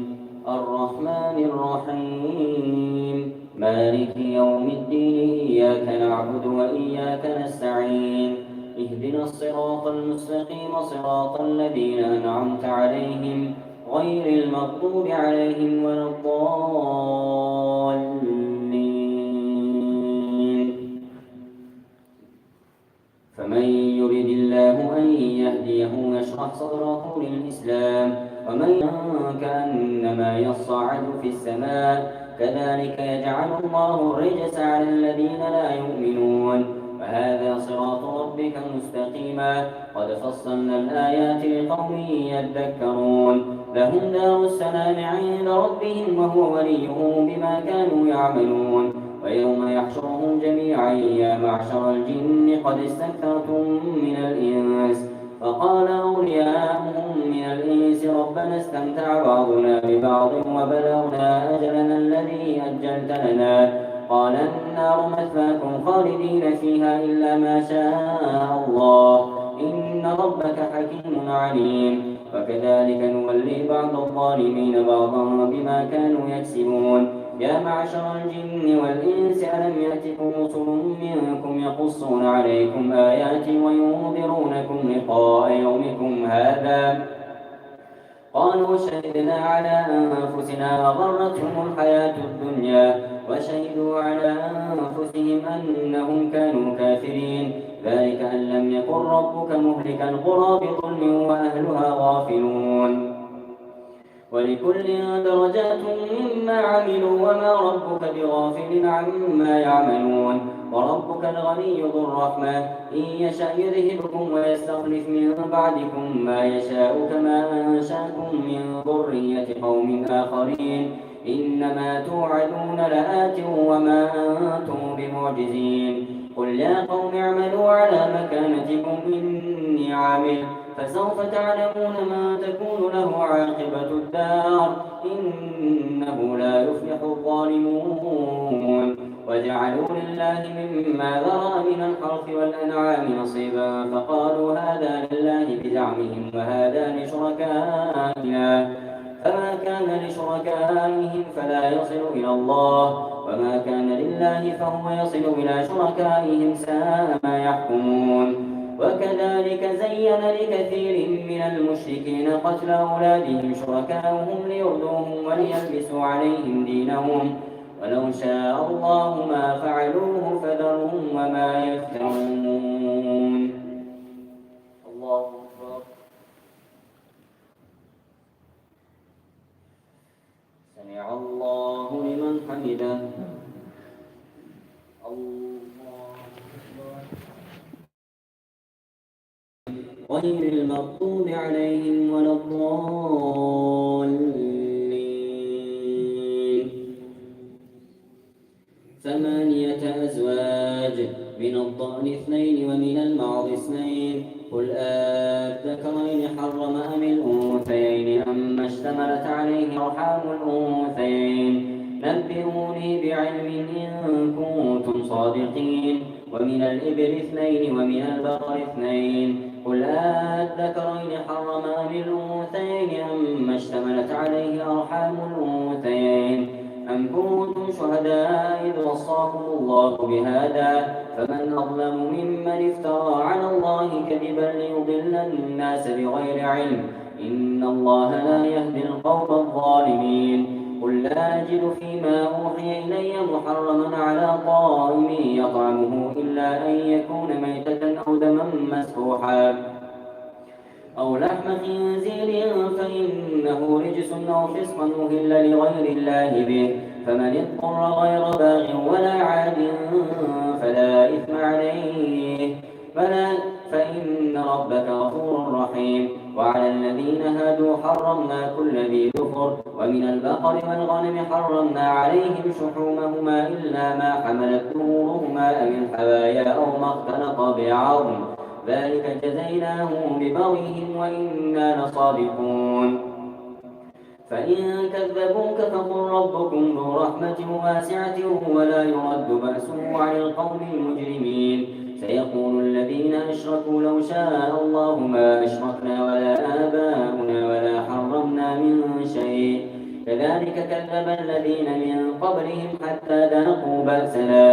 الرحمن الرحيم مالك يوم الدين إياك نعبد وإياك نستعين اهدنا الصراط المستقيم صراط الذين أنعمت عليهم غير المغضوب عليهم ولا الضالين فمن يرد الله أن يهديه يشرح صدره للإسلام ومن كأنما يصعد في السماء كذلك يجعل الله الرجس على الذين لا يؤمنون وهذا صراط ربك مستقيما قد فصلنا الآيات لقوم يذكرون لهم دار السلام عند ربهم وهو وليهم بما كانوا يعملون ويوم يحشرهم جميعا يا معشر الجن قد استكثرتم من الإنس فقال أولياؤهم من الإنس ربنا استمتع بعضنا ببعض وبلغنا أجلنا الذي أجلت لنا قال النار مثواكم خالدين فيها إلا ما شاء الله إن ربك حكيم عليم وكذلك نولي بعض الظالمين بعضا بما كانوا يكسبون يا معشر الجن والإنس ألم يأتكم رسل منكم يقصون عليكم آياتي وينذرونكم لقاء يومكم هذا قالوا شهدنا على أنفسنا وغرتهم الحياة الدنيا وشهدوا على أنفسهم أنهم كانوا كافرين ذلك أن لم يكن ربك مهلك القرى بظلم وأهلها غافلون ولكل درجات مما عملوا وما ربك بغافل عما يعملون وربك الغني ذو الرحمة إن يشأ يذهبكم ويستخلف من بعدكم ما يشاء كما أنشأكم من ذرية قوم آخرين إنما توعدون لآت وما أنتم بمعجزين قل يا قوم اعملوا على مكانتكم إني عامل فسوف تعلمون ما تكون له عاقبة الدار إنه لا يفلح الظالمون وجعلوا لله مما ذرأ من الحرث والأنعام نصيبا فقالوا هذا لله بزعمهم وهذا لشركائنا فما كان لشركائهم فلا يصل إلى الله وما كان لله فهو يصل إلى شركائهم ساء ما يحكمون وكذلك زين لكثير من المشركين قتل أولادهم شركاؤهم ليردوهم وليلبسوا عليهم دينهم ولو شاء الله ما فعلوه فذرهم وما يفترون الله أكبر سمع الله لمن حمده. الله أكبر. غير المغضوب عليهم ولا الضالين. 8 أزواج، من الضأن 2 ومن المعض 2. قل أذكرين حرم أم الأنثيين أما اشتملت عليه أرحام الأنثيين. نبئوني بعلم إن كنتم صادقين. ومن الإبل 2 ومن البقر 2. قل أذكرين حرم أم الأنثيين أما اشتملت عليه أرحام الأنثيين. أم كنتم شهداء إذ وصاكم الله بهذا فمن أظلم ممن افترى على الله كذبا ليضل الناس بغير علم إن الله لا يهدي القوم الظالمين. قل لا أجد فيما أوحي إلي محرما على طائم يطعمه إلا أن يكون ميتة أو دما مسفوحا أو لحم خنزير فإنه رجس أو فسقا أهل لغير الله به فمن اضطر غير باغ ولا عاد فلا إثم عليه فإن ربك غفور رحيم. وعلى الذين هادوا حرمنا كل ذي ظفر ومن البقر والغنم حرمنا عليهم شحومهما إلا ما حملت ظهورهما أو الحوايا أو ما اختلط بعظم ذلك جزيناهم ببغيهم وإنا لصادقون. فإن كذبوك فقل ربكم ذو رحمة واسعة ولا يرد بأسه عن القوم المجرمين. سيقول الذين أشركوا لو شاء الله ما أشركنا ولا آباؤنا ولا حرمنا من شيء كذلك كذب الذين من قبلهم حتى ذاقوا بأسنا.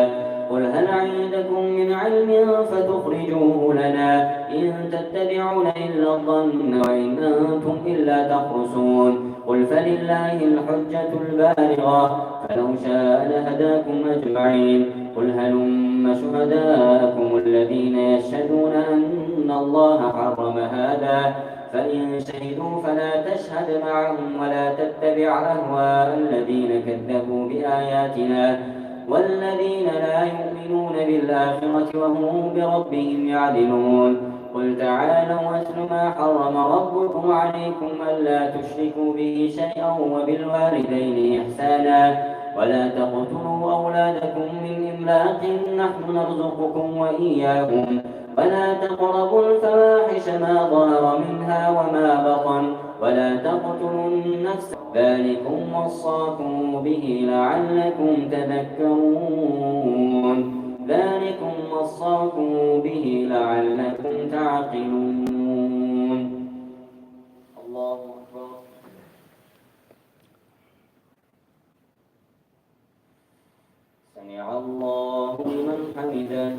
قل هل عندكم من علم فتخرجوه لنا إن تتبعون إلا الظن وإن أنتم إلا تخرصون. قل فلله الحجة البالغة فلو شاء لهداكم أجمعين. قل هلم شهداءكم الذين يشهدون أن الله حرم هذا فإن شهدوا فلا تشهد معهم ولا تتبع أهواء الذين كذبوا بآياتنا والذين لا يؤمنون بالآخرة وهم بربهم يعدلون. قل تعالوا أتل ما حرم ربكم عليكم ألا تشركوا به شيئا وبالوالدين إحسانا ولا تقتلوا أولادكم من إملاق نحن نرزقكم وإياكم ولا تقربوا الفواحش ما ظهر منها وما بطن ولا تقتلوا النفس ذلكم وصاكم به لعلكم تذكرون. ذلكم وصاكم به لعلكم تعقلون. الله أكبر. سمع الله لمن حمده.